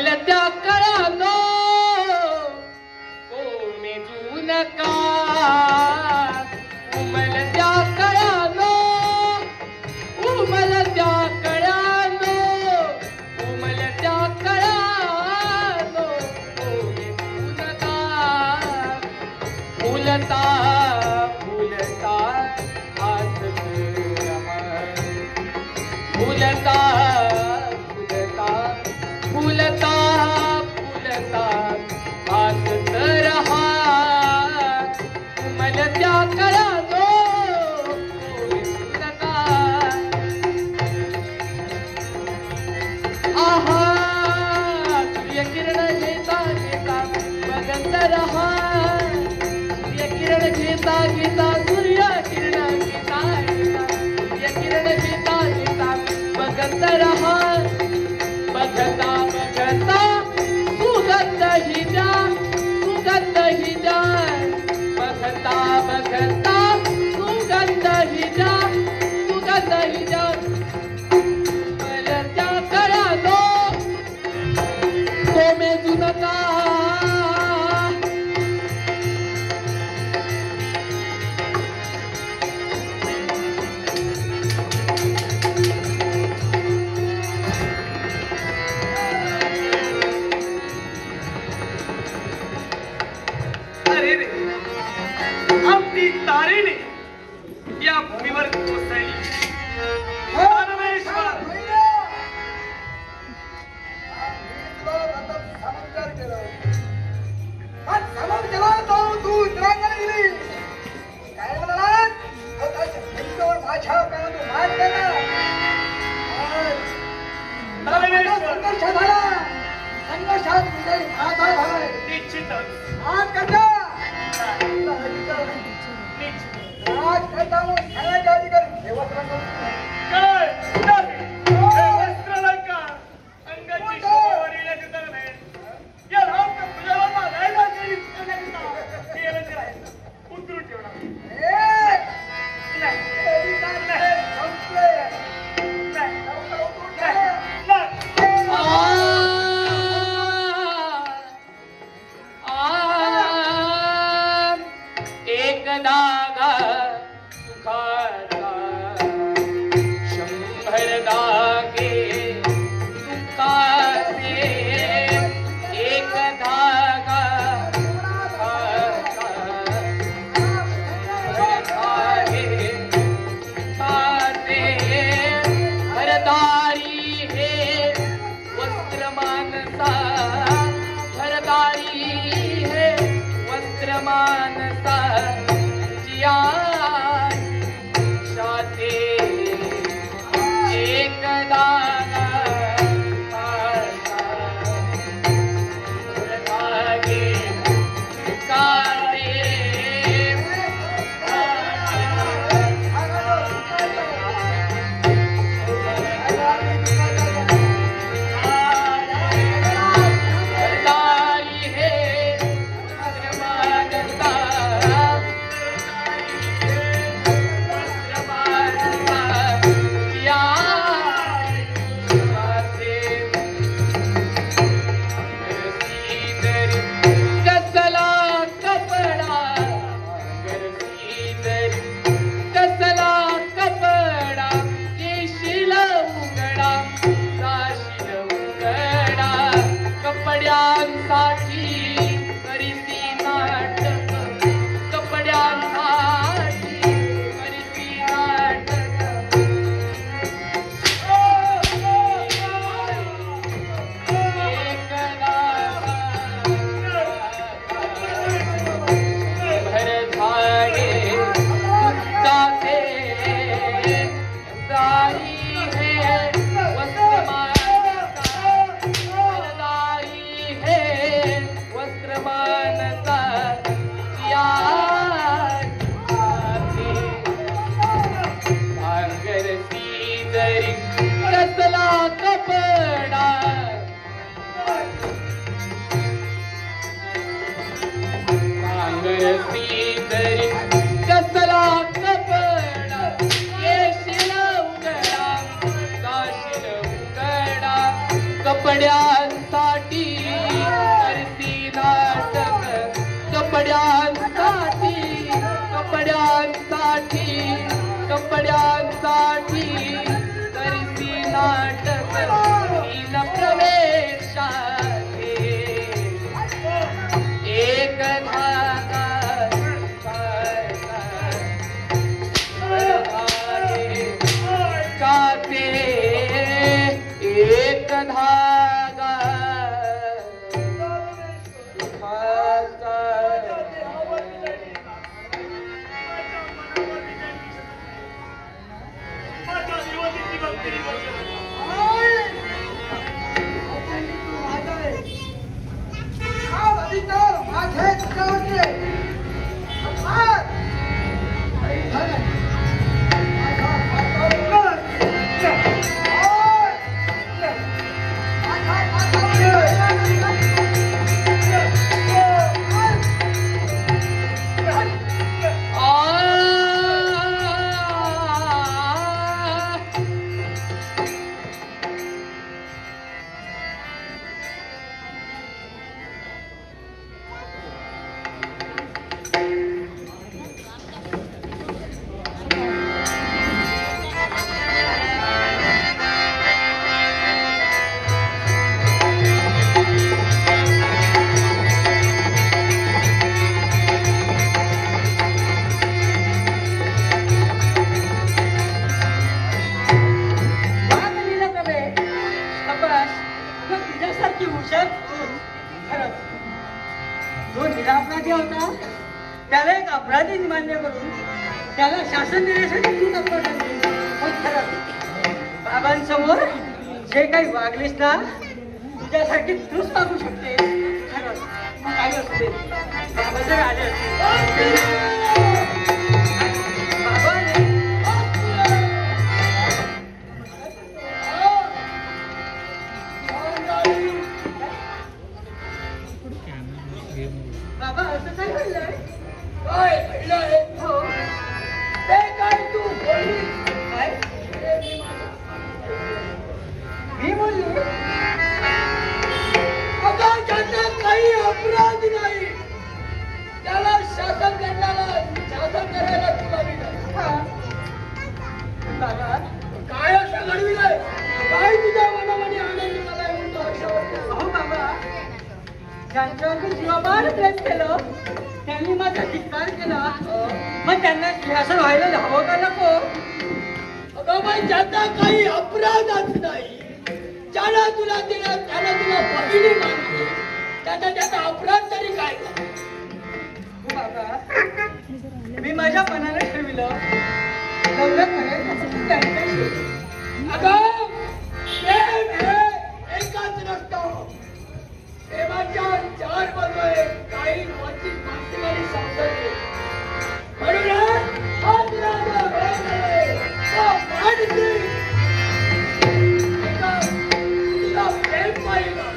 उमलत्या कळ्यानो कोमेजू नका उमलत्या कळ्यानो उमलत्या कळ्यानो उमलत्या कळ्यानो कोमेजू नका फुलता फुलता आसत रहा फुलता फुलता फुलता आसत रहा उमलत्या कळ्यानो फुलता आहा सूर्यकिरण घेता घेता बघत रहा सूर्यकिरण घेता घेता सूर्यकिरण घेता घेता सूर्यकिरण घेता घेता बघत रहा बघता बघता सुगंध हिजा सुगंध हिजा बघता बघता सुगंध हिजा सुगंध हिजा उमलत्या कळ्यानो कोमेजू नका तारेने या भूमीवर कोसळली परमेश्वर तू इंद्रांगण गेली काय म्हणाला माझ्या कानातून मार केला संघर्ष झाला संघर्षात विजयी माझा झालाय निश्चितच आज करता आज करता खेळायच्या अधिकारी हे वस्त्र काय नाही हे वस्त्रलंका अंगाची शोभा वाढविण्याचे तर नाही या राम फुलाला राहिला तरी केलं जे आहे उतरून ठेवणार दागा सुखाचा 100 दागे सुखाचे एक धागा सुखाचा 100 धागे सुखाचे भरदारी हे वस्त्र मानसा भरदारी हे वस्त्र मानसा शाते एक दागा धागे काटे दारी हे कसला कपडा येशील उघडा जाशील उघडा कपड्यांसाठी कपड्यांसाठी करती नाटक तीन प्रवेशाचे एक धागा काते एक धागा त्याला एक अपराधी मान्य करून त्याला शासन देण्यासाठी तू नक्की ठरली. पण खरं बाबांसमोर जे काही वागलीस ना तुझ्यासाठी तूच वागू शकते. खरं मग काही असू दे बाबा जर आले असते बाबा असं काय घडलंय? काय घडलंय? हो ते काय तू बोलली? काय मी बोलली? अगं ज्याचा काही अपराध नाही त्याला शासन करायला तुला विनंती. बाबा काय असं घडविलंय? काय तुझ्या मनामध्ये आनंद मला म्हणतो असं वाटतं? अहो बाबा ज्यांच्यावर जीवापाड प्रेम केलं त्यांनी माझा धिक्कार केला. मग त्यांना सिंहासन व्हायला हवं का नको? अगं पण ज्याचा काही अपराधच नाही ज्याला तुला दिलं त्याला तुला भगिनी मानली त्याचा अपराध तरी काय? बाबा मी माझ्या मनाने ठरविलं लग्न करायचं त्यांच्याशी. अगं प्रेम हे एकाच नसतं. प्रेमाच्या चार बाजू आहेत. काही वंचित मानसिक आणि सांसारिक. म्हणूनच हा तुला जो प्रेम आहे, तो मानसिक. तुला प्रेम पाहिजे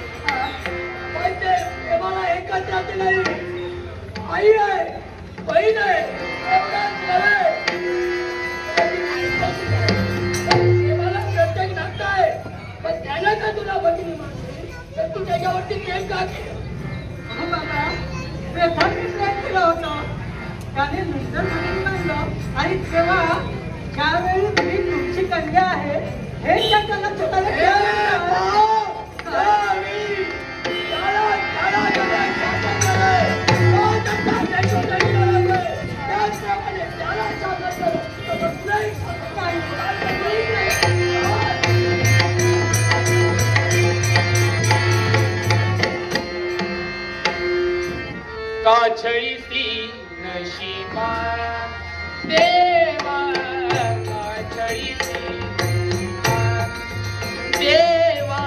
पण ते प्रेमाला एकच राहते नाही. आई आहे, बहीण आहे, एवढाच नव्हे. प्रेमाला प्रत्येक नातं आहे पण त्याला का तुला भगिनी मानली तर तू त्याच्यावरती प्रेम का केलं? हो बाबा प्रथम मी प्रेम केलं होतं त्याने नंतर भगिनी मानलं आणि तेव्हा ज्यावेळी मी तुमची कन्या आहे हे त्यांच्या लक्षात आलं. काछळीसी नशिबा देवा काछळीसी देवा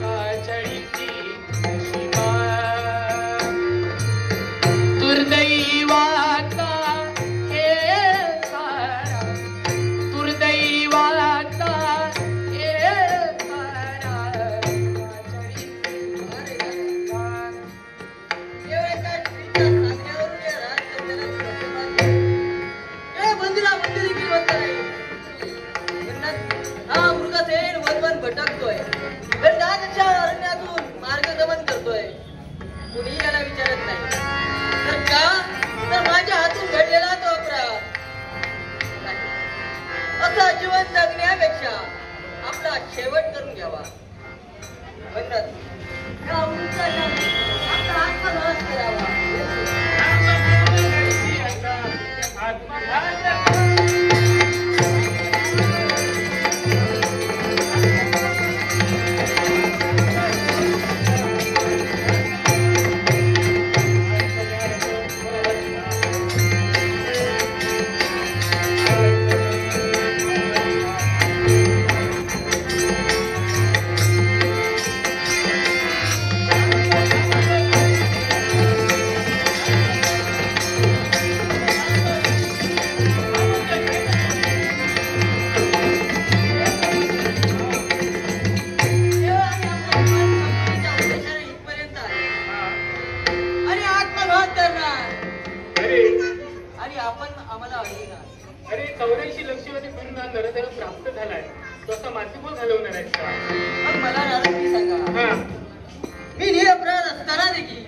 काछळीसी नशिबा दुर्दैवाचा हे सारा दुर्दैवाचा हे सारा काछळीसी आपला जीवन जगण्यापेक्षा आपला शेवट करून घ्यावा. म्हणतात या उंचाला आपला आत्मनाश करावा. अरे 84 लक्षवधी पूर्ण नरदेव प्राप्त झालाय. तसा मातीमोल घालवणार आहेस का? मग मला नाराजगी सांगा. मी निरपराध असताना देखील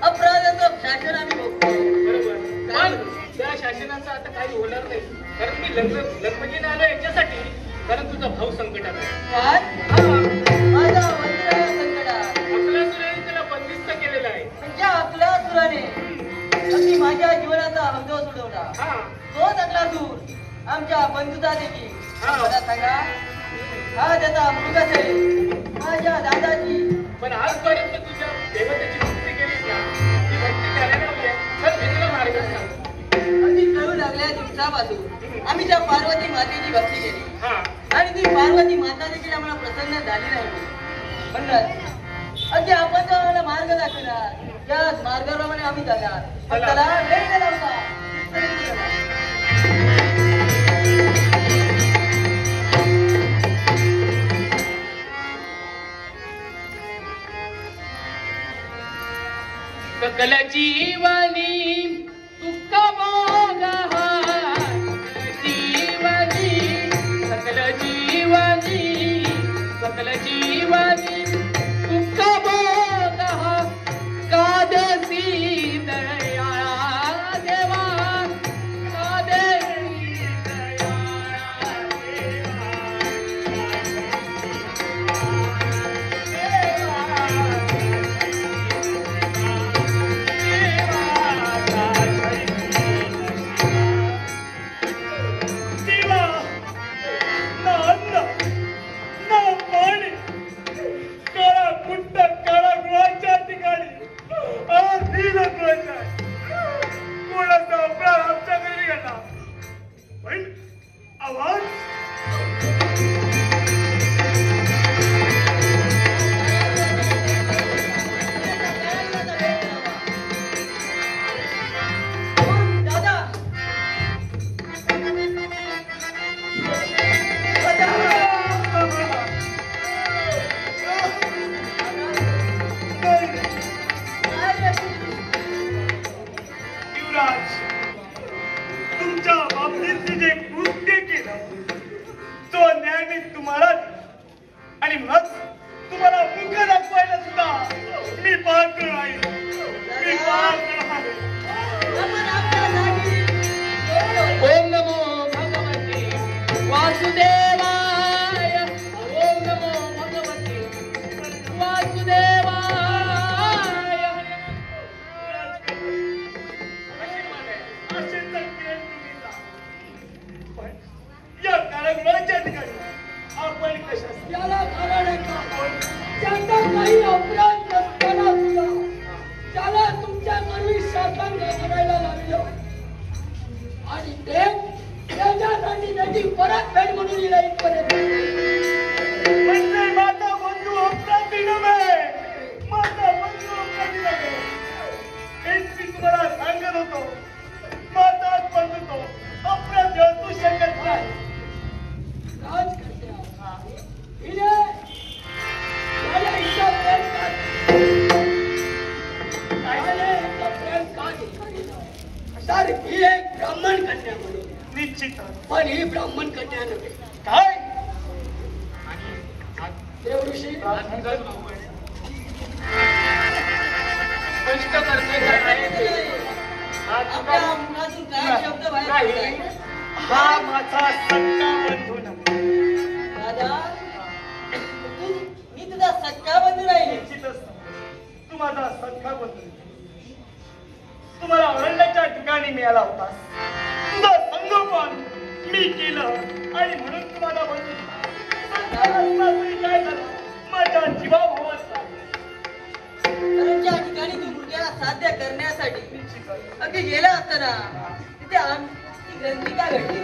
अपराधाचं शासन आम्ही बघतो. बरोबर. पण त्या शासनाचं आता काही होणार नाही. कारण मी लग्न आलो याच्यासाठी. कारण तुझा भाऊ संकटात आहे. काय? माझा वंदरा संकटात. अकलासुराने त्याला बंदिस्त केलेलं आहे. त्या अकलासुराने अगदी माझ्या जीवनाचा अनुभव सोडवला. तोच अकलासूर आमच्या बंधुता देखील. मला सांगा हा त्याचा मृगच आहे माझ्या दादाची. पण आजपर्यंत तुझ्या देवतेची भक्ती केलीस ना, ती भक्ती करायला हवी आहे. तर मी तुला मार्ग सांगतो. अगदी कळू लागल्या दिवसापासून आम्ही त्या पार्वती मातेची भक्ती केली आणि ती पार्वती माता देखील आम्हाला प्रसन्न झाली नाही. म्हणलं अगदी आपण जो आम्हाला मार्ग दाखवला त्याच मार्गाप्रमाणे आम्ही जाणार. पण त्याला वेळ न लावता सकल जीवनी दुःख भोगा, जीवनी सकल जीवनी दुःख भोगा, कादसी दयाळा देवा, कादसी दयाळा तुमच्या बाबतीत जे कृत्य केलं तो न्याय मी तुम्हाला आणि मग तुम्हाला मुख दाखवायला सुद्धा मी पात्र आहे. मी पात्र आहे. ओम नमो भगवते वासुदेवाय, ओम नमो भगवते वासुदेवाय. या कारागृहाच्या ठिकाणी आपण कशा याला कारण आहे का? ज्यांना काही अपराध नसताना सुद्धा त्याला तुमच्या पूर्वी शासन करायला लागलं आणि ते त्याच्यासाठी त्याची परतफेड म्हणून येईल इथपर्यंत. म्हणजे माझा बंधू अप्रतिम आहे. माझा बंधू अप्रतिम आहे. हेच मी तुम्हाला सांगत होतो. माझा बंधू तो अप्रतिम असू शकत नाही. राज करते हिने याला इतका प्रेम का तर ही एक ब्राह्मण कन्या म्हणून. निश्चितच. पण ही ब्राह्मण कन्या नव्हे. काय देवऋषी स्पष्ट करते काय आपल्या मुखातून काय शब्द बाहेर पडताय? हा माझा सख्खा बंधू नव्हे. दादा मी तुझा सख्खा बंधू राहील. निश्चितच तू माझा सख्खा बंधू. तुम्हाला अरण्याच्या ठिकाणी मिळाला होतास. तुझं संगोपन मी केलं आणि म्हणून तुम्हाला बंधू. काय झालं माझ्या जीवाभावाचा. अरण्याच्या ठिकाणी तू मुलग्याला साध्य करण्यासाठी अगदी गेला असताना तिथे आमची ग्रंथी का घडली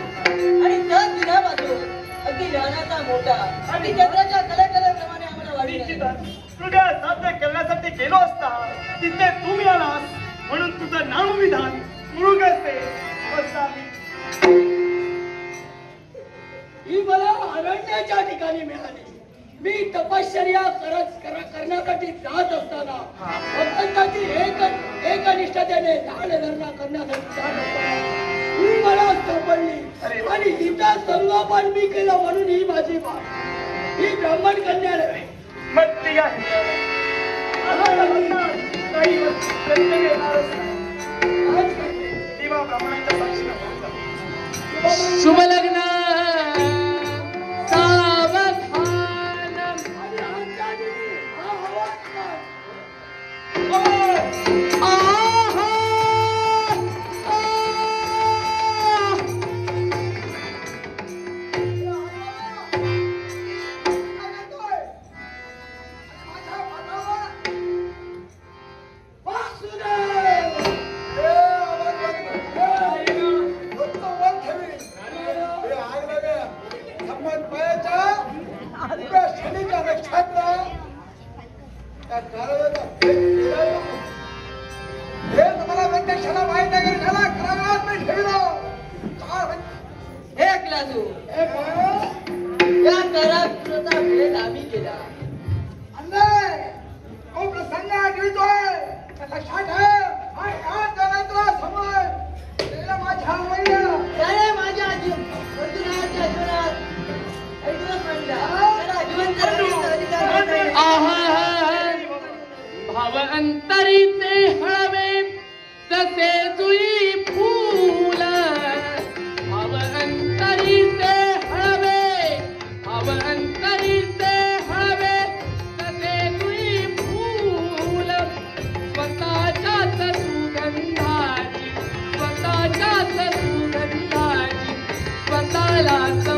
आणि त्या दिनापासून अगदी लहानाचा मोठा आणि चंद्राच्या कलेप्रमाणे आम्हाला वाढीला. तुझ्या साध्य करण्यासाठी गेलो असता तिथे तू मिळालास म्हणून तुझं नामविधान मुरुगसे ही मला अरण्याच्या ठिकाणी मिळाली. मी तपश्चर्या करण्यासाठी जात असताना भक्तांची एकनिष्ठतेने दानधर्म करण्यासाठी जात असताना ही मला सापडली आणि हिचा संगोपन मी केलं म्हणून ही माझी बात. ही ब्राह्मण कन्या नव्हे. मग ती आहे काही प्रत्येक येणारच नाही. तेव्हा ब्राह्मणाच्या साक्षीला बोलतात. शुभ लग्न भाव अंतरीचे हळवे तसे जुई फूल. भाव अंतरीचे हळवे भाव अंतरीचे हळवे तसे जुई फूल. स्वतःच्याच सुगंधाची स्वतःच्याच सुगंधाची स्वतःलाच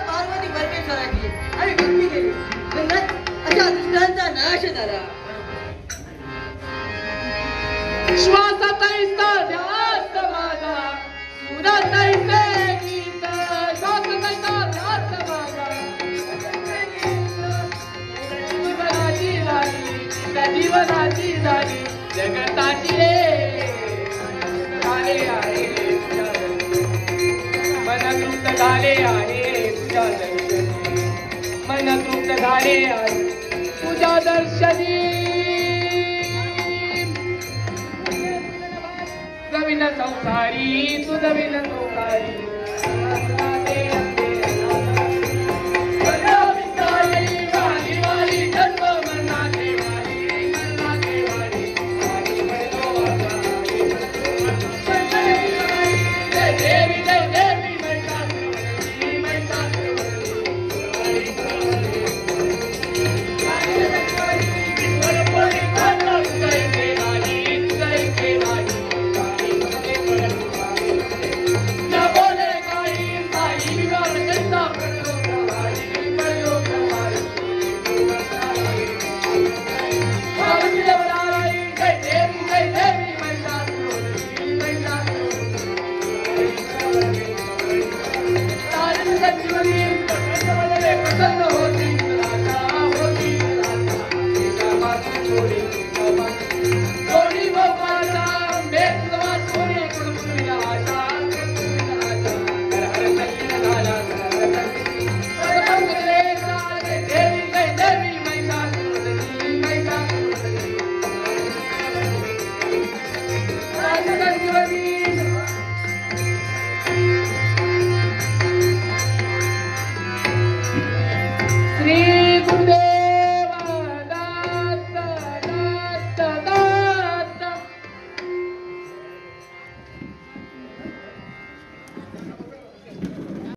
पार्वती परमेश्वराची आणि भक्ती केली अशा दुष्टांचा नाश झाला. श्वासातैसा ध्यास माझा सुरातैसे गीत. श्वासातैसा ध्यास माझा जीवनाची राणी जीवनाची राणी जगताची झाले आहे मन तृप्त झाले आहे तुझ्या दर्शनी. मन तृप्त झाले आहे तुझ्या दर्शनी. जमीन संसारी तू जमीन संसारी